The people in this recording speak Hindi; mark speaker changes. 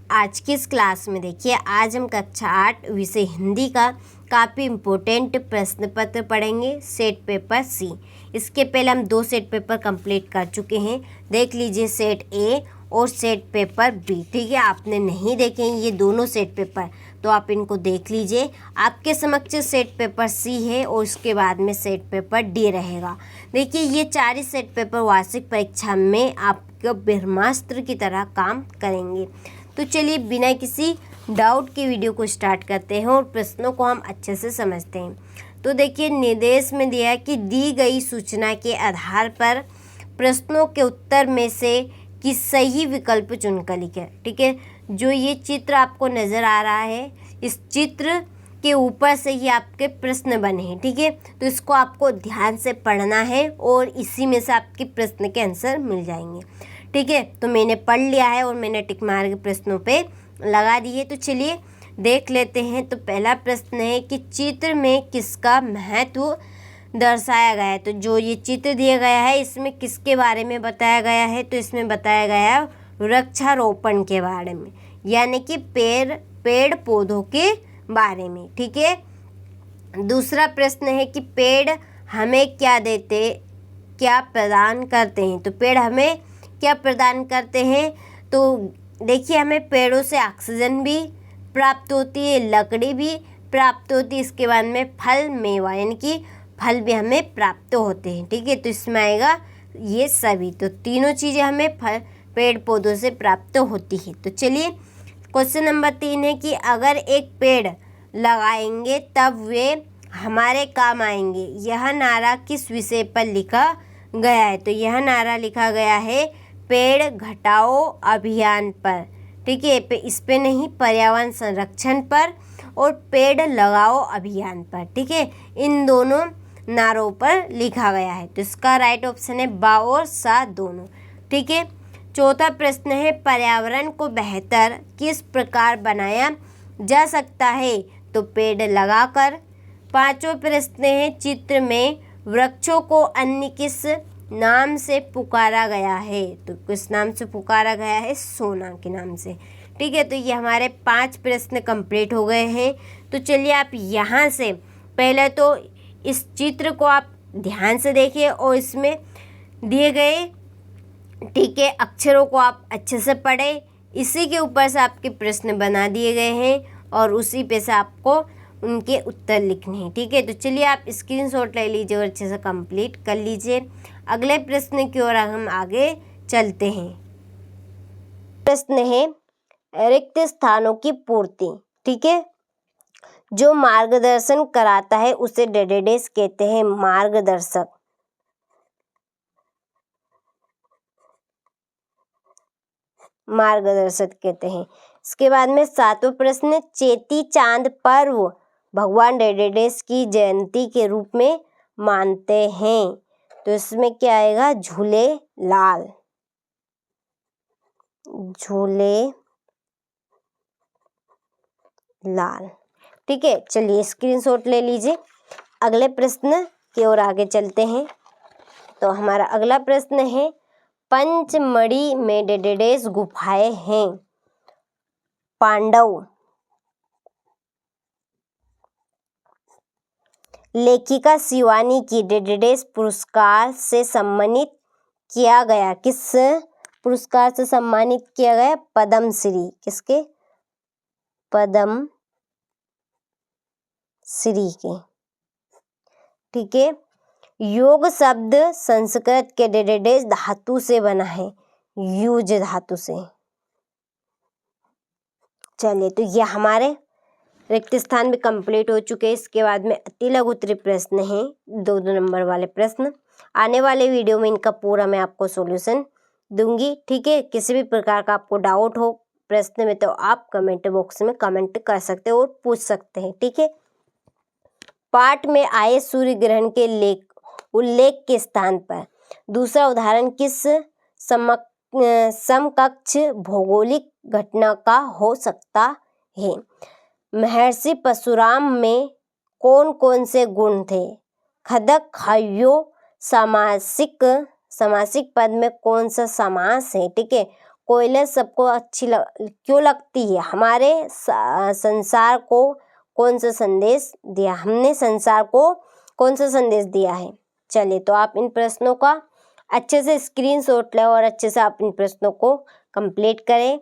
Speaker 1: आज की इस क्लास में देखिए, आज हम कक्षा 8 विषय हिंदी का काफ़ी इम्पोर्टेंट प्रश्न पत्र पढ़ेंगे, सेट पेपर सी। इसके पहले हम 2 सेट पेपर कंप्लीट कर चुके हैं। देख लीजिए सेट ए और सेट पेपर बी। ठीक है, आपने नहीं देखे हैं ये दोनों सेट पेपर, तो आप इनको देख लीजिए। आपके समक्ष सेट पेपर सी है और उसके बाद में सेट पेपर डी रहेगा। देखिए, ये 4 ही सेट पेपर वार्षिक परीक्षा में आपको ब्रह्मास्त्र की तरह काम करेंगे। तो चलिए बिना किसी डाउट के वीडियो को स्टार्ट करते हैं और प्रश्नों को हम अच्छे से समझते हैं। तो देखिए, निर्देश में दिया है कि दी गई सूचना के आधार पर प्रश्नों के उत्तर में से कि सही विकल्प चुनकर लिखें। ठीक है, जो ये चित्र आपको नज़र आ रहा है, इस चित्र के ऊपर से ही आपके प्रश्न बने हैं। ठीक है, तो इसको आपको ध्यान से पढ़ना है और इसी में से आपके प्रश्न के आंसर मिल जाएंगे। ठीक है, तो मैंने पढ़ लिया है और मैंने टिक मार के प्रश्नों पे लगा दिए। तो चलिए देख लेते हैं। तो पहला प्रश्न है कि चित्र में किसका महत्व दर्शाया गया है। तो जो ये चित्र दिया गया है, इसमें किसके बारे में बताया गया है। तो इसमें बताया गया है वृक्षारोपण के बारे में, यानी कि पेड़ पौधों के बारे में। ठीक है, दूसरा प्रश्न है कि पेड़ हमें क्या प्रदान करते हैं। तो पेड़ हमें क्या प्रदान करते हैं। तो देखिए, हमें पेड़ों से ऑक्सीजन भी प्राप्त होती है, लकड़ी भी प्राप्त होती है, इसके बाद में फल मेवा यानी कि फल भी हमें प्राप्त होते हैं। ठीक है, तो इसमें आएगा ये सभी। तो तीनों चीज़ें हमें पेड़ पौधों से प्राप्त होती है। तो चलिए क्वेश्चन नंबर 3 है कि अगर एक पेड़ लगाएंगे तब वे हमारे काम आएंगे। यह नारा किस विषय पर लिखा गया है। तो यह नारा लिखा गया है पेड़ घटाओ अभियान पर। ठीक है, इस पे नहीं, पर्यावरण संरक्षण पर और पेड़ लगाओ अभियान पर। ठीक है, इन दोनों नारों पर लिखा गया है। तो इसका राइट ऑप्शन है बा और सा दोनों। ठीक है, चौथा प्रश्न है पर्यावरण को बेहतर किस प्रकार बनाया जा सकता है। तो पेड़ लगाकर। पांचवा प्रश्न है चित्र में वृक्षों को अन्य किस नाम से पुकारा गया है। तो किस नाम से पुकारा गया है, सोना के नाम से। ठीक है, तो ये हमारे 5 प्रश्न कंप्लीट हो गए हैं। तो चलिए आप यहाँ से पहले तो इस चित्र को आप ध्यान से देखिए और इसमें दिए गए ठीक है अक्षरों को आप अच्छे से पढ़ें। इसी के ऊपर से आपके प्रश्न बना दिए गए हैं और उसी पे से आपको उनके उत्तर लिखने हैं। ठीक है, तो चलिए आप स्क्रीनशॉट ले लीजिए और अच्छे से कंप्लीट कर लीजिए। अगले प्रश्न की ओर हम आगे चलते हैं। प्रश्न है रिक्त स्थानों की पूर्ति। ठीक है, जो मार्गदर्शन कराता है उसे डेडेडेस कहते हैं, मार्गदर्शक। कहते हैं। इसके बाद में 7वां प्रश्न चेती चांद पर्व भगवान डेडेडेस की जयंती के रूप में मानते हैं। तो इसमें क्या आएगा, झूले लाल। ठीक है, चलिए स्क्रीनशॉट ले लीजिए। अगले प्रश्न की ओर आगे चलते हैं। तो हमारा अगला प्रश्न है पंचमढ़ी में डेडेडेस गुफाएं हैं। पांडव। लेखिका शिवानी की डेडेडेस पुरस्कार से सम्मानित किया गया। किस पुरस्कार से सम्मानित किया गया, पद्मश्री। किसके, पद्मश्री के। ठीक है, योग शब्द संस्कृत के डेडेडेस धातु से बना है, यूज धातु से। चलिए, तो ये हमारे रिक्त स्थान भी कंप्लीट हो चुके हैं। इसके बाद में अति लघु उत्तरीय प्रश्न है, 2 नंबर वाले प्रश्न। आने वाले वीडियो में इनका पूरा मैं आपको सॉल्यूशन दूंगी। ठीक है, किसी भी प्रकार का आपको डाउट हो प्रश्न में तो आप कमेंट बॉक्स में कमेंट कर सकते हो और पूछ सकते हैं। ठीक है, पाठ में आए सूर्य ग्रहण के उल्लेख के स्थान पर दूसरा उदाहरण किस समकक्ष भौगोलिक घटना का हो सकता है। महर्षि परशुराम में कौन कौन से गुण थे। खदक हयो समासिक पद में कौन सा समास है। ठीक है, कोयले सबको अच्छी क्यों लगती है? हमारे संसार को कौन सा संदेश दिया? हमने संसार को कौन सा संदेश दिया है? चलिए, तो आप इन प्रश्नों का अच्छे से स्क्रीनशॉट लें और अच्छे से आप इन प्रश्नों को कंप्लीट करें।